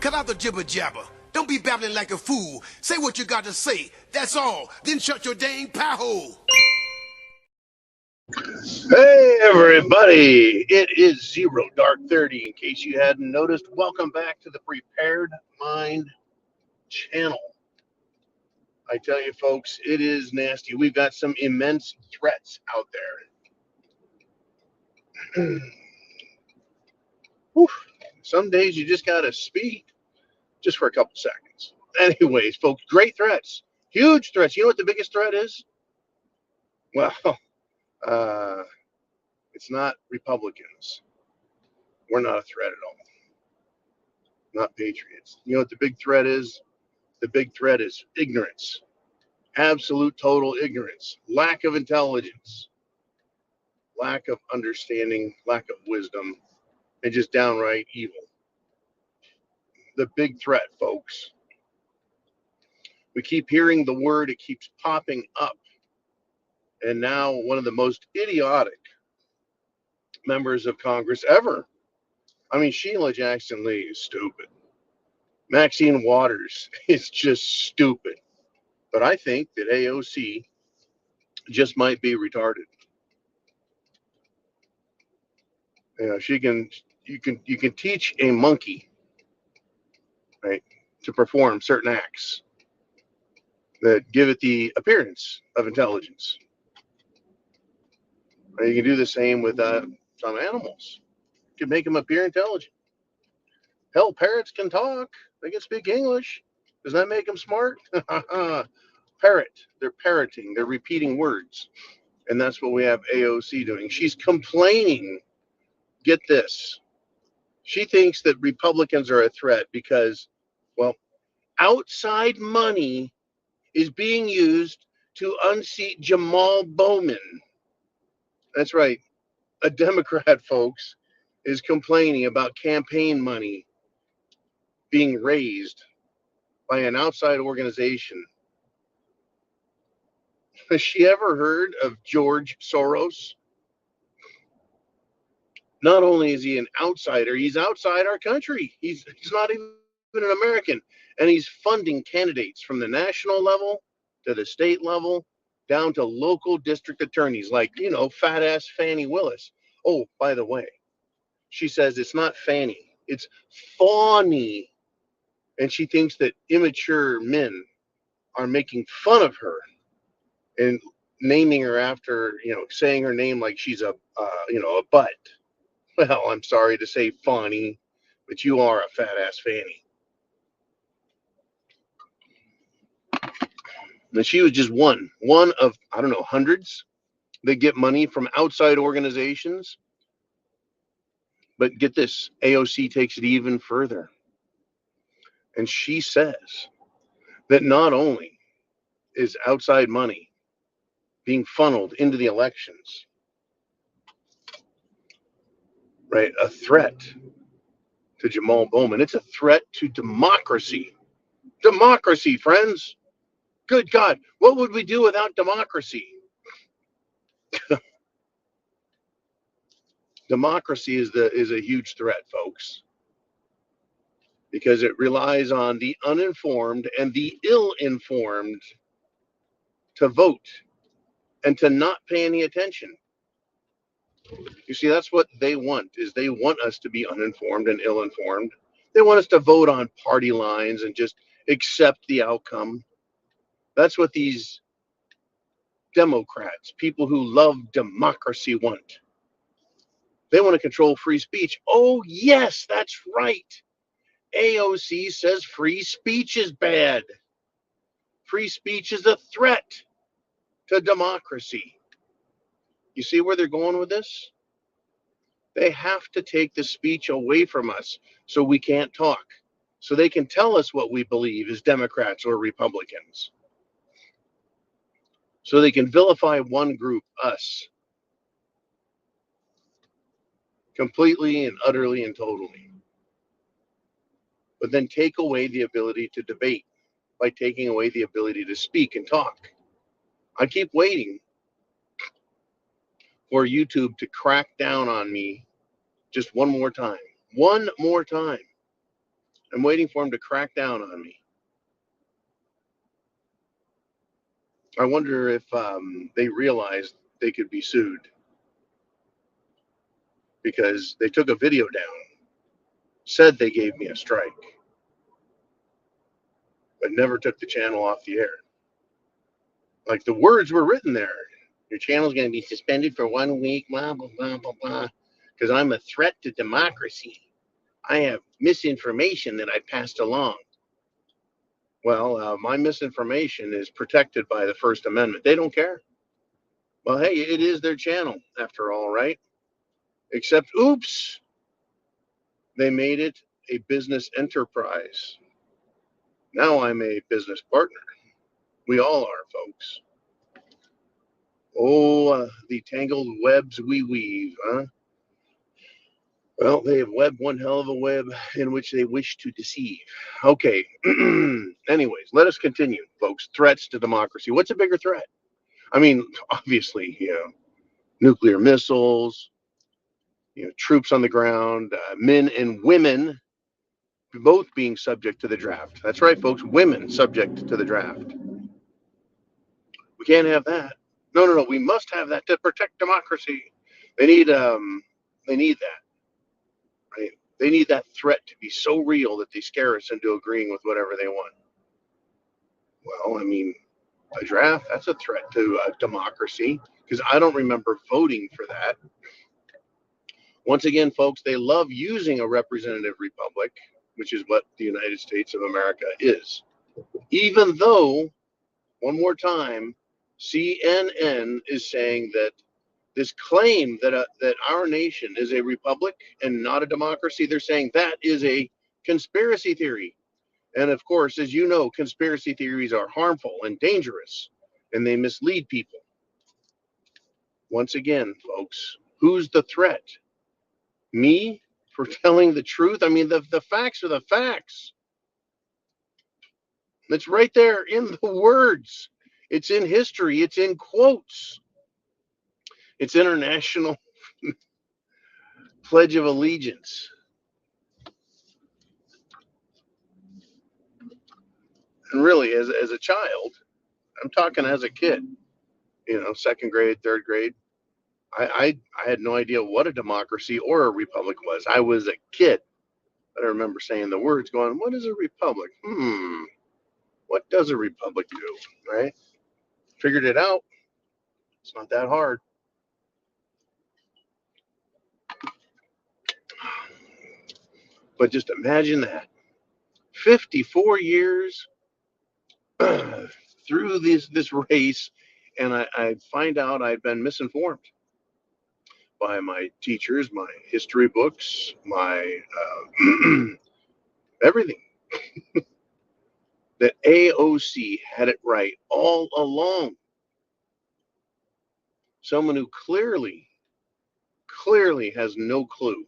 Cut out the jibber jabber. Don't be babbling like a fool. Say what you got to say. That's all. Then shut your dang pie hole. Hey everybody, it is Zero Dark 30 in case you hadn't noticed. Welcome back to the Prepared Mind channel. I tell you folks, it is nasty. We've got some immense threats out there. Some days you just gotta speak just for a couple seconds. Anyways, folks, great threats, huge threats. You know what the biggest threat is? Well, it's not Republicans. We're not a threat at all. Not patriots. You know what the big threat is? The big threat is ignorance. Absolute total ignorance. Lack of intelligence. Lack of understanding. Lack of wisdom. And just downright evil. The big threat, folks. We keep hearing the word. It keeps popping up. And now one of the most idiotic members of Congress ever. I mean, Sheila Jackson Lee is stupid. Maxine Waters is just stupid. But I think that AOC just might be retarded. You know, you can teach a monkey, right, to perform certain acts that give it the appearance of intelligence. And you can do the same with some animals. You can make them appear intelligent. Hell, parrots can talk. They can speak English. Does that make them smart? Parrot. They're parroting. They're repeating words. And that's what we have AOC doing. She's complaining. Get this. She thinks that Republicans are a threat because, well, outside money is being used to unseat Jamal Bowman. That's right. A Democrat, folks, is complaining about campaign money being raised by an outside organization. Has she ever heard of George Soros? Not only is he an outsider, he's outside our country. He's not even an American. And he's funding candidates from the national level to the state level down to local district attorneys like, you know, fat ass Fannie Willis. Oh, by the way, she says it's not Fannie, it's Fawny. And she thinks that immature men are making fun of her and naming her after, you know, saying her name like she's a butt. Well, I'm sorry to say, Fawny, but you are a fat ass Fanny. And she was just one of, I don't know, hundreds that get money from outside organizations. But get this, AOC takes it even further. And she says that not only is outside money being funneled into the elections, right, a threat to Jamal Bowman, it's a threat to democracy. Democracy, friends. Good God, what would we do without democracy? Democracy is a huge threat, folks, because it relies on the uninformed and the ill-informed to vote and to not pay any attention. You see, that's what they want, is they want us to be uninformed and ill-informed. They want us to vote on party lines and just accept the outcome. That's what these Democrats, people who love democracy, want. They want to control free speech. Oh, yes, that's right. AOC says free speech is bad. Free speech is a threat to democracy. You see where they're going with this? They have to take the speech away from us so we can't talk, so they can tell us what we believe as Democrats or Republicans, so they can vilify one group, us, completely and utterly and totally, but then take away the ability to debate by taking away the ability to speak and talk. I keep waiting for YouTube to crack down on me just one more time. One more time. I'm waiting for them to crack down on me. I wonder if they realized they could be sued because they took a video down, said they gave me a strike, but never took the channel off the air. Like the words were written there. Your channel's going to be suspended for 1 week, blah, blah, blah, blah, blah, because I'm a threat to democracy. I have misinformation that I passed along. Well, my misinformation is protected by the First Amendment. They don't care. Well, hey, it is their channel after all, right? Except, oops, they made it a business enterprise. Now I'm a business partner. We all are, folks. Oh, the tangled webs we weave, huh? Well, they have webbed one hell of a web in which they wish to deceive. Okay. Anyways, let us continue, folks. Threats to democracy. What's a bigger threat? I mean, obviously, nuclear missiles, troops on the ground, men and women both being subject to the draft. That's right, folks. Women subject to the draft. We can't have that. No. We must have that to protect democracy. They need that. Right? They need that threat to be so real that they scare us into agreeing with whatever they want. Well, I mean, a draft, that's a threat to democracy because I don't remember voting for that. Once again, folks, they love using a representative republic, which is what the United States of America is. Even though, one more time, CNN is saying that this claim that our nation is a republic and not a democracy, they're saying that is a conspiracy theory. And of course, as you know, conspiracy theories are harmful and dangerous, and they mislead people. Once again, folks, who's the threat? Me for telling the truth? I mean, the facts are the facts. It's right there in the words. It's in history. It's in quotes. It's international Pledge of Allegiance. And really, as a child, I'm talking as a kid, second grade, third grade, I had no idea what a democracy or a republic was. I was a kid. I remember saying the words going, what is a republic? What does a republic do? Right? Figured it out. It's not that hard. But just imagine that. 54 years through this race, and I find out I've been misinformed by my teachers, my history books, my everything. That AOC had it right all along. Someone who clearly has no clue.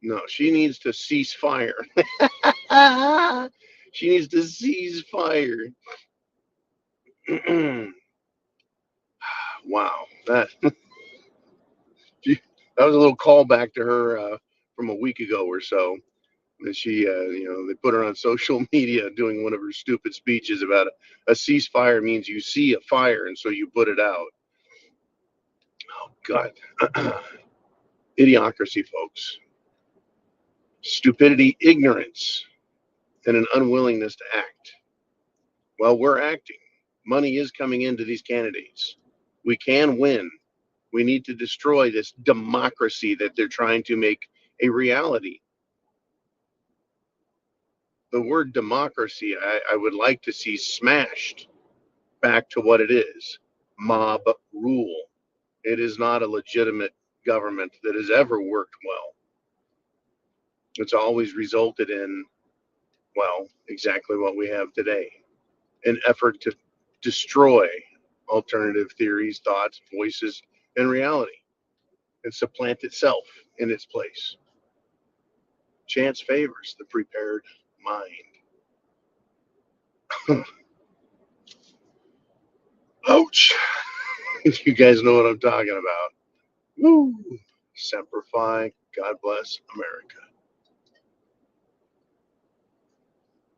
No, she needs to cease fire. She needs to cease fire. Wow, that was a little callback to her from a week ago or so. And she, they put her on social media doing one of her stupid speeches about a ceasefire means you see a fire and so you put it out. Oh, God. Idiocracy, folks. Stupidity, ignorance, and an unwillingness to act. Well, we're acting. Money is coming into these candidates. We can win. We need to destroy this democracy that they're trying to make a reality. The word democracy, I would like to see smashed back to what it is, mob rule. It is not a legitimate government that has ever worked well. It's always resulted in, well, exactly what we have today, an effort to destroy alternative theories, thoughts, voices, and reality, and supplant itself in its place. Chance favors the prepared mind. Ouch. You guys know what I'm talking about. Woo. Semper Fi. God bless America.